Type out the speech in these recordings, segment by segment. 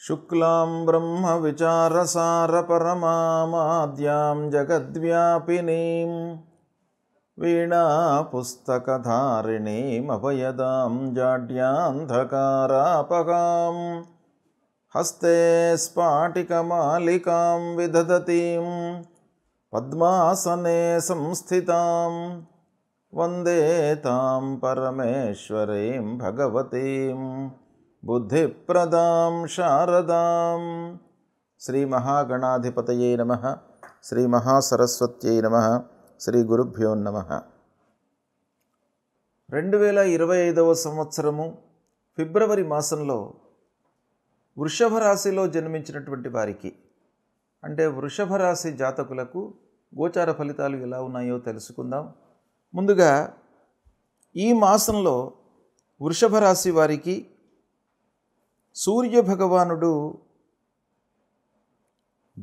शुक्लां ब्रह्मविचारसारपरमामाद्यां जगद्व्यापिनीं वीणापुस्तकधारिणीमभयदां जाड्यान्धकारापहां हस्ते स्फाटिकमालिकां विदधतीं पद्मासने संस्थितां वन्दे तां परमेश्वरीं भगवतीं बुद्धिप्रदां शारदां। श्री महागणाधिपतये नमः। श्री महासरस्वत्यै नमः। శ్రీ గురుభ్యో నమః. 2025వ సంవత్సరము ఫిబ్రవరి మాసంలో వృషభ రాశిలో జన్మించినటువంటి వారికి, అంటే వృషభ రాశి జాతకులకు గోచార ఫలితాలు ఎలా ఉన్నాయో తెలుసుకుందాం. ముందుగా ఈ మాసంలో వృషభ రాశి వారికి సూర్య భగవానుడు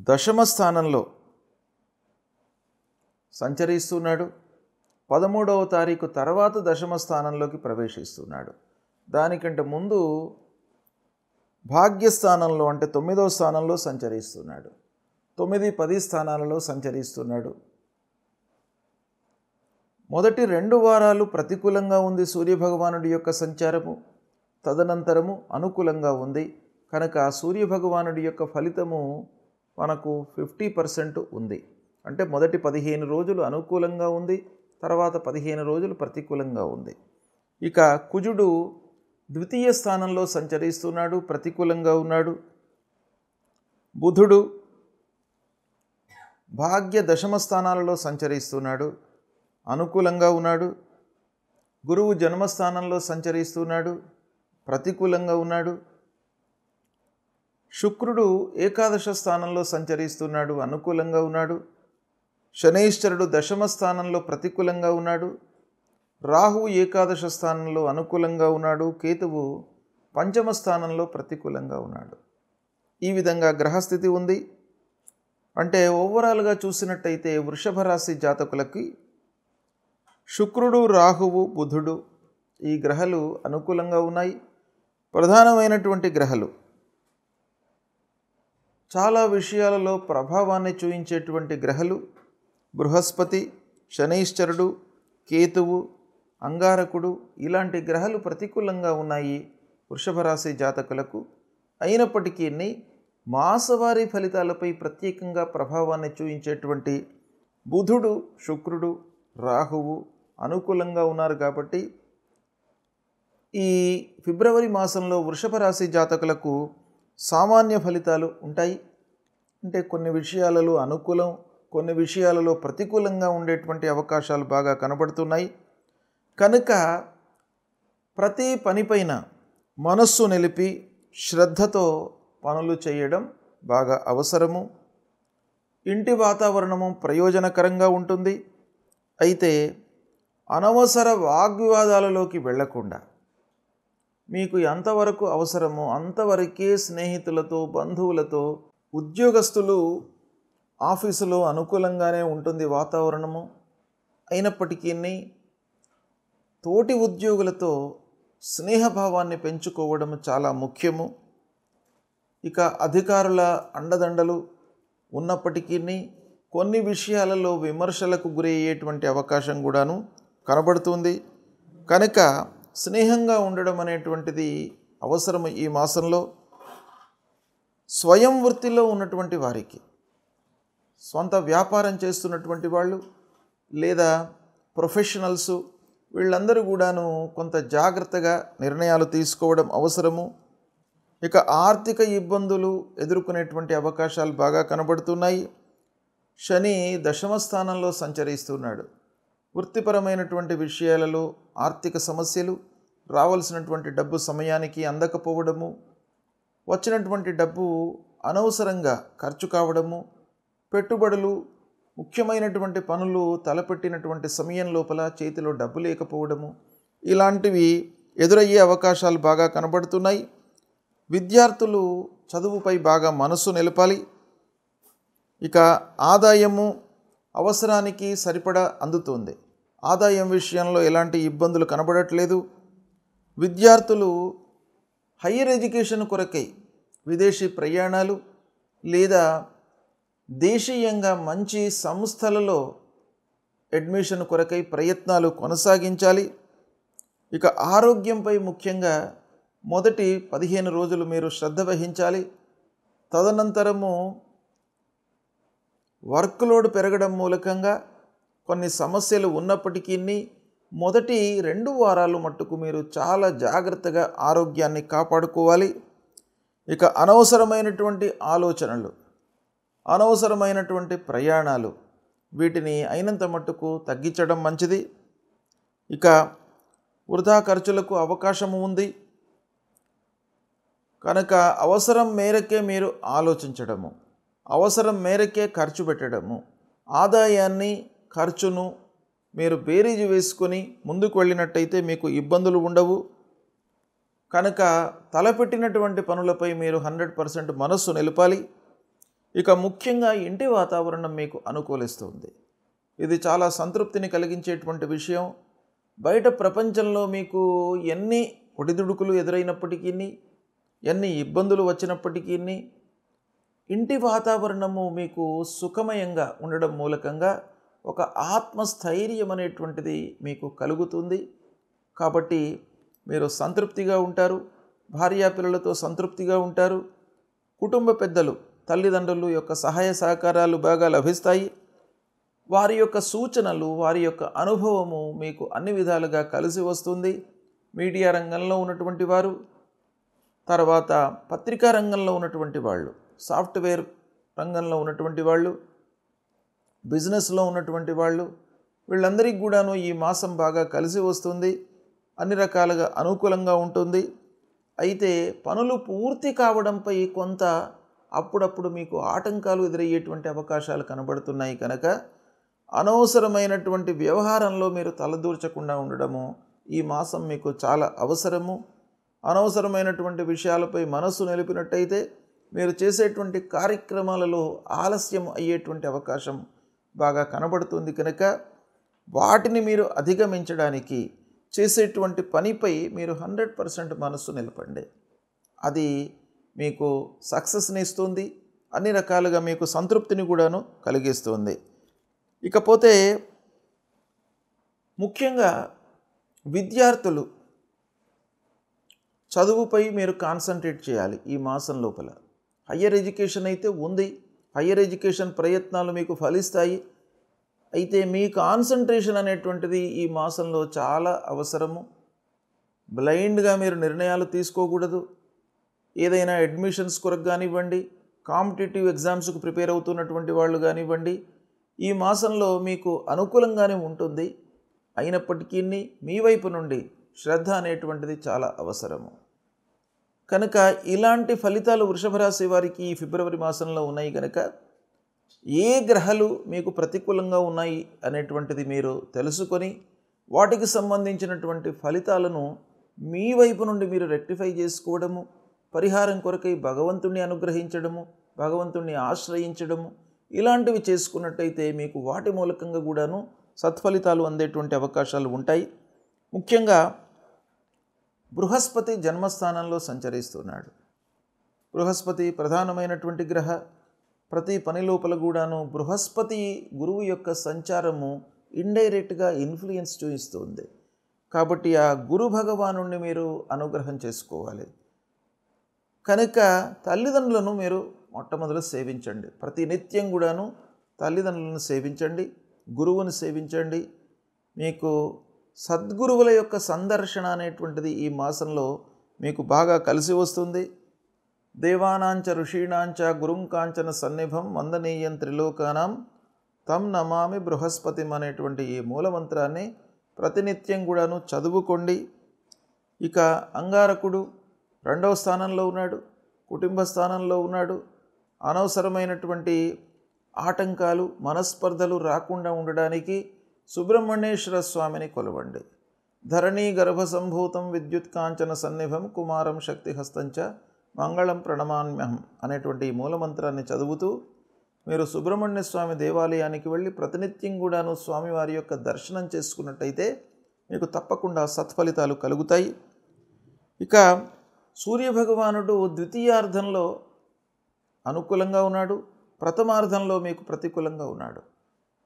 దశమ స్థానంలో సంచరిస్తున్నాడు. 13వ తారీఖు తర్వాత దశమ స్థానంలోకి ప్రవేశిస్తున్నాడు. దానికంటే ముందు భాగ్యస్థానంలో, అంటే 9వ స్థానంలో సంచరిస్తున్నాడు. 9, 10 స్థానాలలో సంచరిస్తున్నాడు. మొదటి 2 వారాలు ప్రతికూలంగా ఉంది సూర్యభగవానుడి యొక్క సంచారము. తదనంతరము అనుకూలంగా ఉంది. కనుక సూర్యభగవానుడి యొక్క ఫలితము మనకు 50% ఉంది. అంటే మొదటి 15 రోజులు అనుకూలంగా ఉంది, తర్వాత 15 రోజులు ప్రతికూలంగా ఉంది. ఇక కుజుడు ద్వితీయ స్థానంలో సంచరిస్తున్నాడు, ప్రతికూలంగా ఉన్నాడు. బుధుడు భాగ్య దశమ స్థానాలలో సంచరిస్తున్నాడు, అనుకూలంగా ఉన్నాడు. గురువు జన్మస్థానంలో సంచరిస్తున్నాడు, ప్రతికూలంగా ఉన్నాడు. శుక్రుడు ఏకాదశ స్థానంలో సంచరిస్తున్నాడు, అనుకూలంగా ఉన్నాడు. శనైశ్చరుడు దశమ స్థానంలో ప్రతికూలంగా ఉన్నాడు. రాహువు ఏకాదశ స్థానంలో అనుకూలంగా ఉన్నాడు. కేతువు పంచమ స్థానంలో ప్రతికూలంగా ఉన్నాడు. ఈ విధంగా గ్రహస్థితి ఉంది. అంటే ఓవరాల్గా చూసినట్టయితే వృషభ రాశి జాతకులకి శుక్రుడు, రాహువు, బుధుడు ఈ గ్రహాలు అనుకూలంగా ఉన్నాయి. ప్రధానమైనటువంటి గ్రహాలు చాలా విషయాలలో ప్రభావాన్ని చూపించేటువంటి గ్రహాలు బృహస్పతి, శనైశ్చరుడు, కేతువు, అంగారకుడు ఇలాంటి గ్రహాలు ప్రతికూలంగా ఉన్నాయి వృషభ రాశి జాతకులకు. అయినప్పటికీ మాసవారీ ఫలితాలపై ప్రత్యేకంగా ప్రభావాన్ని చూపించేటువంటి బుధుడు, శుక్రుడు, రాహువు అనుకూలంగా ఉన్నారు. కాబట్టి ఈ ఫిబ్రవరి మాసంలో వృషభ రాశి జాతకులకు సామాన్య ఫలితాలు ఉంటాయి. అంటే కొన్ని విషయాలలో అనుకూలం, కొన్ని విషయాలలో ప్రతికూలంగా ఉండేటువంటి అవకాశాలు బాగా కనబడుతున్నాయి. కనుక ప్రతి పనిపైన మనస్సు నిలిపి శ్రద్ధతో పనులు చేయడం బాగా అవసరము. ఇంటి వాతావరణము ప్రయోజనకరంగా ఉంటుంది. అయితే అనవసర వాగ్వివాదాలలోకి వెళ్లకుండా మీకు ఎంతవరకు అవసరమో అంతవరకే స్నేహితులతో, బంధువులతో, ఉద్యోగస్తులు ఆఫీసులో అనుకూలంగానే ఉంటుంది వాతావరణము. అయినప్పటికీ తోటి ఉద్యోగులతో స్నేహభావాన్ని పెంచుకోవడం చాలా ముఖ్యము. ఇక అధికారుల అండదండలు ఉన్నప్పటికీ కొన్ని విషయాలలో విమర్శలకు గురయ్యేటువంటి అవకాశం కూడాను కనబడుతుంది. కనుక స్నేహంగా ఉండడం అనేటువంటిది అవసరం ఈ మాసంలో. స్వయం వృత్తిలో ఉన్నటువంటి వారికి, స్వంత వ్యాపారం చేస్తున్నటువంటి వాళ్ళు లేదా ప్రొఫెషనల్స్ వీళ్ళందరూ కూడాను కొంత జాగ్రత్తగా నిర్ణయాలు తీసుకోవడం అవసరము. ఇక ఆర్థిక ఇబ్బందులు ఎదుర్కొనేటువంటి అవకాశాలు బాగా కనబడుతున్నాయి. శని దశమ స్థానంలో సంచరిస్తున్నాడు. వృత్తిపరమైనటువంటి విషయాలలో ఆర్థిక సమస్యలు, రావాల్సినటువంటి డబ్బు సమయానికి అందకపోవడము, వచ్చినటువంటి డబ్బు అనవసరంగా ఖర్చు కావడము, పెట్టుబడులు, ముఖ్యమైనటువంటి పనులు తలపెట్టినటువంటి సమయం లోపల చేతిలో డబ్బు లేకపోవడము ఇలాంటివి ఎదురయ్యే అవకాశాలు బాగా కనబడుతున్నాయి. విద్యార్థులు చదువుపై బాగా మనసు నిలపాలి. ఇక ఆదాయము అవసరానికి సరిపడా అందుతుంది. ఆదాయం విషయంలో ఎలాంటి ఇబ్బందులు కనబడట్లేదు. విద్యార్థులు హైయర్ ఎడ్యుకేషన్ కొరకై విదేశీ ప్రయాణాలు లేదా దేశీయంగా మంచి సంస్థలలో అడ్మిషన్ కొరకై ప్రయత్నాలు కొనసాగించాలి. ఇక ఆరోగ్యంపై ముఖ్యంగా మొదటి 15 రోజులు మీరు శ్రద్ధ వహించాలి. తదనంతరము వర్క్ లోడ్ పెరగడం మూలకంగా కొన్ని సమస్యలు ఉన్నప్పటికీ మొదటి 2 వారాలు మట్టుకు మీరు చాలా జాగ్రత్తగా ఆరోగ్యాన్ని కాపాడుకోవాలి. ఇక అనవసరమైనటువంటి ఆలోచనలు, అనవసరమైనటువంటి ప్రయాణాలు వీటిని అయినంత మట్టుకు తగ్గించడం మంచిది. ఇక వృధా ఖర్చులకు అవకాశము ఉంది కనుక అవసరం మేరకే మీరు ఆలోచించడము, అవసరం మేరకే ఖర్చు పెట్టడము, ఆదాయాన్ని ఖర్చును మీరు బేరీజు వేసుకొని ముందుకు వెళ్ళినట్టయితే మీకు ఇబ్బందులు ఉండవు. కనుక తలపెట్టినటువంటి పనులపై మీరు 100% మనస్సు నిలపాలి. ఇక ముఖ్యంగా ఇంటి వాతావరణం మీకు అనుకూలిస్తుంది. ఇది చాలా సంతృప్తిని కలిగించేటువంటి విషయం. బయట ప్రపంచంలో మీకు ఎన్ని ఒడిదుడుకులు ఎదురైనప్పటికీ, ఎన్ని ఇబ్బందులు వచ్చినప్పటికీ ఇంటి వాతావరణము మీకు సుఖమయంగా ఉండడం మూలకంగా ఒక ఆత్మస్థైర్యం అనేటువంటిది మీకు కలుగుతుంది. కాబట్టి మీరు సంతృప్తిగా ఉంటారు, భార్యాపిల్లలతో సంతృప్తిగా ఉంటారు. కుటుంబ పెద్దలు, తల్లిదండ్రుల యొక్క సహాయ సహకారాలు బాగా లభిస్తాయి. వారి యొక్క సూచనలు, వారి యొక్క అనుభవము మీకు అన్ని విధాలుగా కలిసి వస్తుంది. మీడియా రంగంలో ఉన్నటువంటి వారు, తర్వాత పత్రికా రంగంలో ఉన్నటువంటి వాళ్ళు, సాఫ్ట్వేర్ రంగంలో ఉన్నటువంటి వాళ్ళు, బిజినెస్లో ఉన్నటువంటి వాళ్ళు, వీళ్ళందరికీ కూడాను ఈ మాసం బాగా కలిసి వస్తుంది. అన్ని రకాలుగా అనుకూలంగా ఉంటుంది. అయితే పనులు పూర్తి కావడంపై కొంత అప్పుడప్పుడు మీకు ఆటంకాలు ఎదురయ్యేటువంటి అవకాశాలు కనబడుతున్నాయి. కనుక అనవసరమైనటువంటి వ్యవహారంలో మీరు తలదూర్చకుండా ఉండడము ఈ మాసం మీకు చాలా అవసరము. అనవసరమైనటువంటి విషయాలపై మనస్సు నిలిపినట్టయితే మీరు చేసేటువంటి కార్యక్రమాలలో ఆలస్యం అయ్యేటువంటి అవకాశం బాగా కనబడుతుంది. కనుక వాటిని మీరు అధిగమించడానికి చేసేటువంటి పనిపై మీరు 100% మనస్సు నిలపండి. అది మీకు సక్సెస్ని ఇస్తుంది, అన్ని రకాలుగా మీకు సంతృప్తిని కూడాను కలిగిస్తుంది. ఇకపోతే ముఖ్యంగా విద్యార్థులు చదువుపై మీరు కాన్సన్ట్రేట్ చేయాలి ఈ మాసం లోపల. హయ్యర్ ఎడ్యుకేషన్ అయితే ఉంది, హయ్యర్ ఎడ్యుకేషన్ ప్రయత్నాలు మీకు ఫలిస్తాయి. అయితే మీ కాన్సన్ట్రేషన్ అనేటువంటిది ఈ మాసంలో చాలా అవసరము. బ్లైండ్గా మీరు నిర్ణయాలు తీసుకోకూడదు. ఏదైనా అడ్మిషన్స్ కొరకు కానివ్వండి, కాంపిటేటివ్ ఎగ్జామ్స్కు ప్రిపేర్ అవుతున్నటువంటి వాళ్ళు కానివ్వండి, ఈ మాసంలో మీకు అనుకూలంగానే ఉంటుంది. అయినప్పటికీ మీ వైపు నుండి శ్రద్ధ అనేటువంటిది చాలా అవసరము. కనుక ఇలాంటి ఫలితాలు వృషభ రాశి వారికి ఈ ఫిబ్రవరి మాసంలో ఉన్నాయి. కనుక ఏ గ్రహాలు మీకు ప్రతికూలంగా ఉన్నాయి అనేటువంటిది మీరు తెలుసుకొని వాటికి సంబంధించినటువంటి ఫలితాలను మీ వైపు నుండి మీరు రెక్టిఫై చేసుకోవడము, పరిహారం కొరకై భగవంతుణ్ణి అనుగ్రహించడము, భగవంతుణ్ణి ఆశ్రయించడము, ఇలాంటివి చేసుకున్నట్టయితే మీకు వాటి మూలకంగా కూడాను సత్ఫలితాలు అందేటువంటి అవకాశాలు ఉంటాయి. ముఖ్యంగా బృహస్పతి జన్మస్థానంలో సంచరిస్తున్నాడు. బృహస్పతి ప్రధానమైనటువంటి గ్రహ. ప్రతి పని లోపల కూడాను బృహస్పతి గురువు యొక్క సంచారము ఇండైరెక్ట్గా ఇన్ఫ్లుయెన్స్ చూపిస్తుంది. కాబట్టి ఆ గురు భగవానుణ్ణి మీరు అనుగ్రహం చేసుకోవాలి. కనుక తల్లిదండ్రులను మీరు మొట్టమొదలు సేవించండి. ప్రతి నిత్యం కూడాను తల్లిదండ్రులను సేవించండి, గురువుని సేవించండి. మీకు సద్గురువుల యొక్క సందర్శన అనేటువంటిది ఈ మాసంలో మీకు బాగా కలిసి వస్తుంది. దేవానాంచ ఋషీణాంచ గురుం కాంచన సన్నిభం వందనీయం త్రిలోకానాం తం నమామి బృహస్పతిం అనేటువంటి ఈ మూలమంత్రాన్ని ప్రతినిత్యం కూడాను చదువుకోండి. ఇక అంగారకుడు 2వ స్థానంలో ఉన్నాడు, కుటుంబ స్థానంలో ఉన్నాడు. అనవసరమైనటువంటి ఆటంకాలు, మనస్పర్ధలు రాకుండా ఉండడానికి సుబ్రహ్మణ్యేశ్వర స్వామిని కొలవండి. ధరణీ గర్భసంభూతం విద్యుత్ కాంచన సన్నిభం కుమారం శక్తిహస్తంచ మంగళం ప్రణమామ్యహం అనేటువంటి ఈ మూలమంత్రాన్ని చదువుతూ మీరు సుబ్రహ్మణ్య స్వామి దేవాలయానికి వెళ్ళి ప్రతినిత్యం కూడాను స్వామివారి యొక్క దర్శనం చేసుకున్నట్టయితే మీకు తప్పకుండా సత్ఫలితాలు కలుగుతాయి. ఇక సూర్యభగవానుడు ద్వితీయార్థంలో అనుకూలంగా ఉన్నాడు, ప్రథమార్థంలో మీకు ప్రతికూలంగా ఉన్నాడు.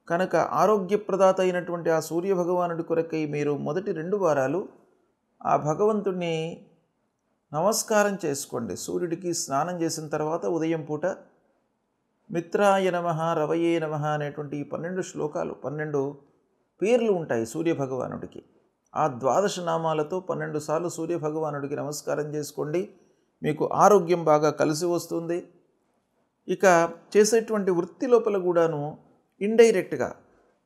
కనుక ఆరోగ్యప్రదాత అయినటువంటి ఆ సూర్యభగవానుడి కొరకై మీరు మొదటి 2 వారాలు ఆ భగవంతుడిని నమస్కారం చేసుకోండి. సూర్యుడికి స్నానం చేసిన తర్వాత ఉదయం పూట మిత్రాయ నమః రవయే నమః అనేటువంటి ఈ 12 శ్లోకాలు, 12 పేర్లు ఉంటాయి సూర్యభగవానుడికి. ఆ 12 నామాలతో 12 సార్లు సూర్యభగవానుడికి నమస్కారం చేసుకోండి. మీకు ఆరోగ్యం బాగా కలిసి వస్తుంది. ఇక చేసేటువంటి వృత్తి లోపల కూడాను ఇండైరెక్ట్గా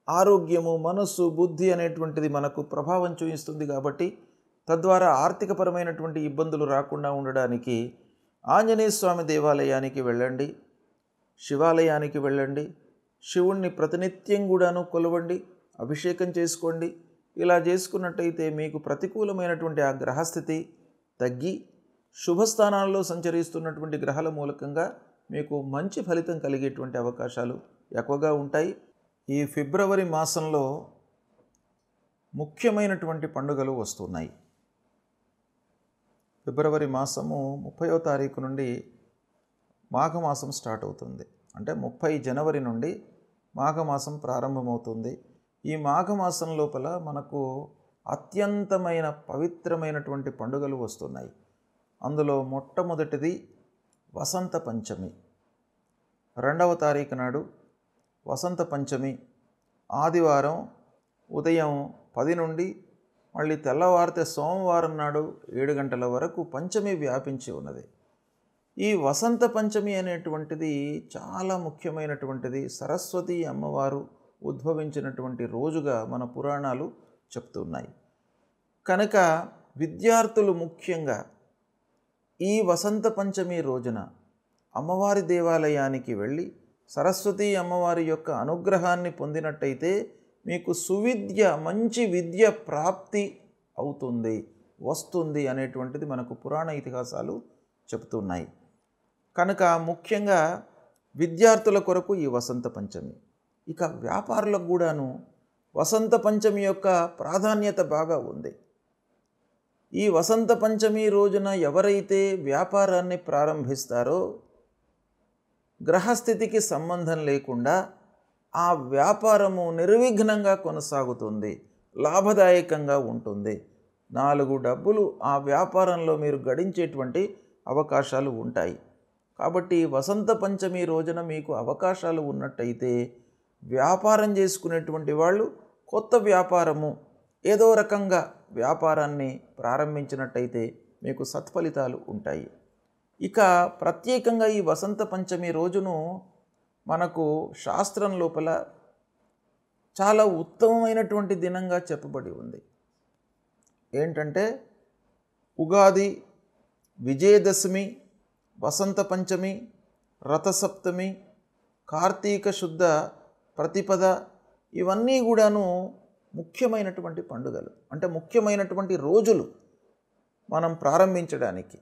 ఆరోగ్యము, మనస్సు, బుద్ధి అనేటువంటిది మనకు ప్రభావం చూపిస్తుంది. కాబట్టి తద్వారా ఆర్థికపరమైనటువంటి ఇబ్బందులు రాకుండా ఉండడానికి ఆంజనేయ స్వామి దేవాలయానికి వెళ్ళండి, శివాలయానికి వెళ్ళండి, శివుణ్ణి ప్రతినిత్యం కూడాను కొలవండి, అభిషేకం చేసుకోండి. ఇలా చేసుకున్నట్టయితే మీకు ప్రతికూలమైనటువంటి ఆ గ్రహస్థితి తగ్గి శుభస్థానాల్లో సంచరిస్తున్నటువంటి గ్రహాల మూలకంగా మీకు మంచి ఫలితం కలిగేటువంటి అవకాశాలు ఎక్కువగా ఉంటాయి. ఈ ఫిబ్రవరి మాసంలో ముఖ్యమైనటువంటి పండుగలు వస్తున్నాయి. ఫిబ్రవరి మాసము 30వ తారీఖు నుండి మాఘమాసం స్టార్ట్ అవుతుంది. అంటే 30 జనవరి నుండి మాఘమాసం ప్రారంభమవుతుంది. ఈ మాఘమాసం లోపల మనకు అత్యంతమైన పవిత్రమైనటువంటి పండుగలు వస్తున్నాయి. అందులో మొట్టమొదటిది వసంత పంచమి. 2వ తారీఖు నాడు వసంత పంచమి ఆదివారం ఉదయం 10 నుండి మళ్ళీ తెల్లవారితే సోమవారం నాడు 7 గంటల వరకు పంచమి వ్యాపించి ఉన్నది. ఈ వసంత పంచమి అనేటువంటిది చాలా ముఖ్యమైనటువంటిది. సరస్వతి అమ్మవారు ఉద్భవించినటువంటి రోజుగా మన పురాణాలు చెప్తున్నాయి. కనుక విద్యార్థులు ముఖ్యంగా ఈ వసంత పంచమి రోజున అమ్మవారి దేవాలయానికి వెళ్ళి సరస్వతి అమ్మవారి యొక్క అనుగ్రహాన్ని పొందినట్టయితే మీకు సువిద్య, మంచి విద్య ప్రాప్తి అవుతుంది, వస్తుంది అనేటువంటిది మనకు పురాణ ఇతిహాసాలు చెప్తున్నాయి. కనుక ముఖ్యంగా విద్యార్థుల కొరకు ఈ వసంత పంచమి. ఇక వ్యాపారులకు కూడాను వసంత పంచమి యొక్క ప్రాధాన్యత బాగా ఉంది. ఈ వసంత పంచమి రోజున ఎవరైతే వ్యాపారాన్ని ప్రారంభిస్తారో గ్రహస్థితికి సంబంధం లేకుండా ఆ వ్యాపారము నిర్విఘ్నంగా కొనసాగుతుంది, లాభదాయకంగా ఉంటుంది. 4 డబ్బులు ఆ వ్యాపారంలో మీరు గడించేటువంటి అవకాశాలు ఉంటాయి. కాబట్టి వసంత పంచమి రోజున మీకు అవకాశాలు ఉన్నట్టయితే వ్యాపారం చేసుకునేటువంటి వాళ్ళు కొత్త వ్యాపారము ఏదో రకంగా వ్యాపారాన్ని ప్రారంభించినట్టయితే మీకు సత్ఫలితాలు ఉంటాయి. ఇక ప్రత్యేకంగా ఈ వసంత పంచమి రోజును మనకు శాస్త్రం లోపల చాలా ఉత్తమమైనటువంటి దినంగా చెప్పబడి ఉంది. ఏంటంటే ఉగాది, విజయదశమి, వసంత పంచమి, రథసప్తమి, కార్తీక శుద్ధ ప్రతిపద ఇవన్నీ కూడాను ముఖ్యమైనటువంటి పండుగలు. అంటే ముఖ్యమైనటువంటి రోజులు మనం ప్రారంభించడానికి,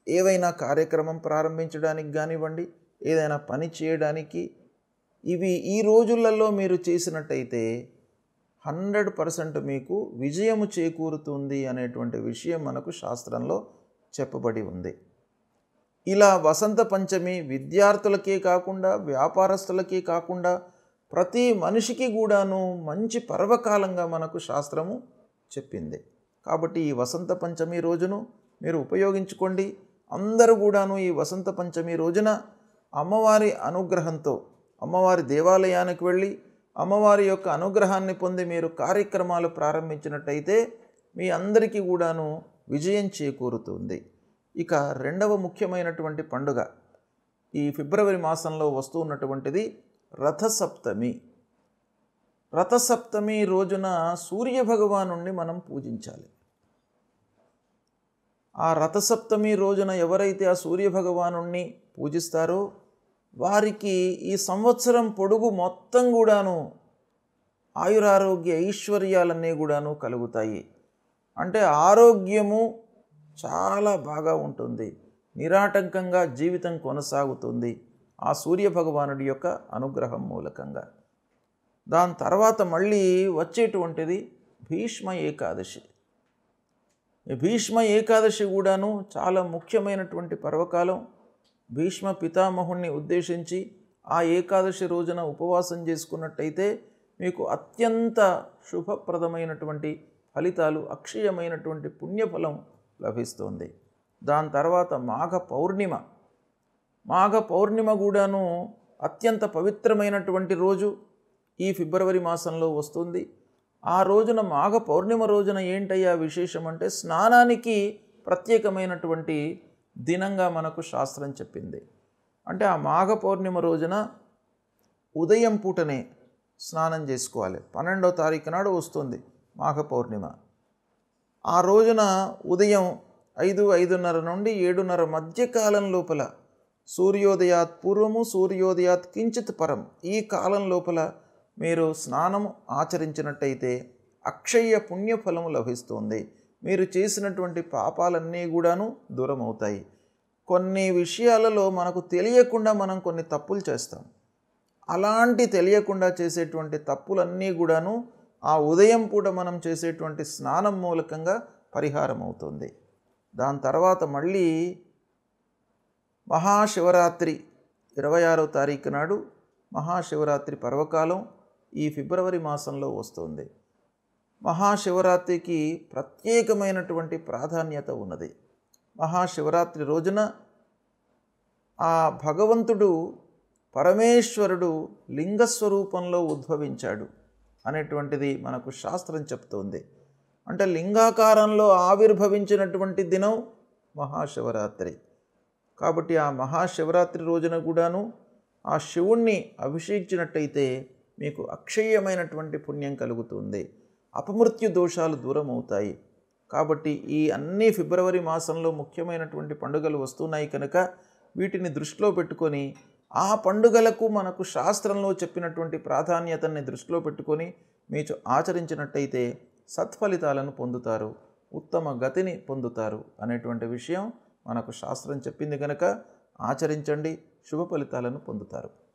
ఏవైనా కార్యక్రమం ప్రారంభించడానికి కానివ్వండి, ఏదైనా పని చేయడానికి, ఇవి ఈ రోజులలో మీరు చేసినట్టయితే 100% మీకు విజయము చేకూరుతుంది అనేటువంటి విషయం మనకు శాస్త్రంలో చెప్పబడి ఉంది. ఇలా వసంత పంచమి విద్యార్థులకే కాకుండా, వ్యాపారస్తులకే కాకుండా ప్రతి మనిషికి కూడాను మంచి పర్వకాలంగా మనకు శాస్త్రము చెప్పింది. కాబట్టి ఈ వసంత పంచమి రోజును మీరు ఉపయోగించుకోండి. అందరూ కూడాను ఈ వసంత పంచమి రోజున అమ్మవారి అనుగ్రహంతో అమ్మవారి దేవాలయానికి వెళ్ళి అమ్మవారి యొక్క అనుగ్రహాన్ని పొంది మీరు కార్యక్రమాలు ప్రారంభించినట్టయితే మీ అందరికీ కూడాను విజయం చేకూరుతుంది. ఇక రెండవ ముఖ్యమైనటువంటి పండుగ ఈ ఫిబ్రవరి మాసంలో వస్తూ ఉన్నటువంటిది రథసప్తమి. రథసప్తమి రోజున సూర్యభగవానుణ్ణి మనం పూజించాలి. ఆ రథసప్తమి రోజున ఎవరైతే ఆ సూర్యభగవానుణ్ణి పూజిస్తారో వారికి ఈ సంవత్సరం పొడుగు మొత్తం కూడాను ఆయురారోగ్య ఐశ్వర్యాలన్నీ కూడాను కలుగుతాయి. అంటే ఆరోగ్యము చాలా బాగా ఉంటుంది, నిరాటంకంగా జీవితం కొనసాగుతుంది ఆ సూర్యభగవానుడి యొక్క అనుగ్రహం మూలకంగా. దాని తర్వాత మళ్ళీ వచ్చేటువంటిది భీష్మ ఏకాదశి. ఈ భీష్మ ఏకాదశి కూడాను చాలా ముఖ్యమైనటువంటి పర్వకాలం. భీష్మ పితామహుణ్ణి ఉద్దేశించి ఆ ఏకాదశి రోజున ఉపవాసం చేసుకున్నట్టయితే మీకు అత్యంత శుభప్రదమైనటువంటి ఫలితాలు, అక్షయమైనటువంటి పుణ్యఫలం లభిస్తుంది. దాని తర్వాత మాఘ పౌర్ణిమ కూడాను అత్యంత పవిత్రమైనటువంటి రోజు ఈ ఫిబ్రవరి మాసంలో వస్తుంది. ఆ రోజున మాఘ పౌర్ణిమ రోజున ఏంటయ్యా విశేషం అంటే స్నానానికి ప్రత్యేకమైనటువంటి దినంగా మనకు శాస్త్రం చెప్పింది. అంటే ఆ మాఘ పౌర్ణిమ రోజున ఉదయం పూటనే స్నానం చేసుకోవాలి. 12వ తారీఖు నాడు వస్తుంది మాఘ పౌర్ణిమ. ఆ రోజున ఉదయం 5:30 నుండి 7:30 మధ్య కాలం లోపల, సూర్యోదయాత్ పూర్వము సూర్యోదయాత్ కించిత్ పరం, ఈ కాలం లోపల మీరు స్నానం ఆచరించినట్టయితే అక్షయ పుణ్యఫలము లభిస్తుంది. మీరు చేసినటువంటి పాపాలన్నీ కూడాను దూరం అవుతాయి. కొన్ని విషయాలలో మనకు తెలియకుండా మనం కొన్ని తప్పులు చేస్తాం. అలాంటి తెలియకుండా చేసేటువంటి తప్పులన్నీ కూడాను ఆ ఉదయం పూట మనం చేసేటువంటి స్నానం మూలకంగా పరిహారం అవుతుంది. దాని తర్వాత మళ్ళీ మహాశివరాత్రి 26వ తారీఖు నాడు మహాశివరాత్రి పర్వకాలం ఈ ఫిబ్రవరి మాసంలో వస్తుంది. మహాశివరాత్రికి ప్రత్యేకమైనటువంటి ప్రాధాన్యత ఉన్నది. మహాశివరాత్రి రోజున ఆ భగవంతుడు పరమేశ్వరుడు లింగస్వరూపంలో ఉద్భవించాడు అనేటువంటిది మనకు శాస్త్రం చెప్తోంది. అంటే లింగాకారంలో ఆవిర్భవించినటువంటి దినం మహాశివరాత్రి. కాబట్టి ఆ మహాశివరాత్రి రోజున కూడాను ఆ శివుణ్ణి అభిషేకించినట్టయితే మీకు అక్షయమైనటువంటి పుణ్యం కలుగుతుంది. అపమృత్యు దోషాలు దూరం అవుతాయి. కాబట్టి ఈ అన్ని ఫిబ్రవరి మాసంలో ముఖ్యమైనటువంటి పండుగలు వస్తున్నాయి కనుక వీటిని దృష్టిలో పెట్టుకొని ఆ పండుగలకు మనకు శాస్త్రంలో చెప్పినటువంటి ప్రాధాన్యతని దృష్టిలో పెట్టుకొని మీరు ఆచరించినట్టయితే సత్ఫలితాలను పొందుతారు, ఉత్తమ గతిని పొందుతారు అనేటువంటి విషయం మనకు శాస్త్రం చెప్పింది కనుక ఆచరించండి, శుభ ఫలితాలను పొందుతారు.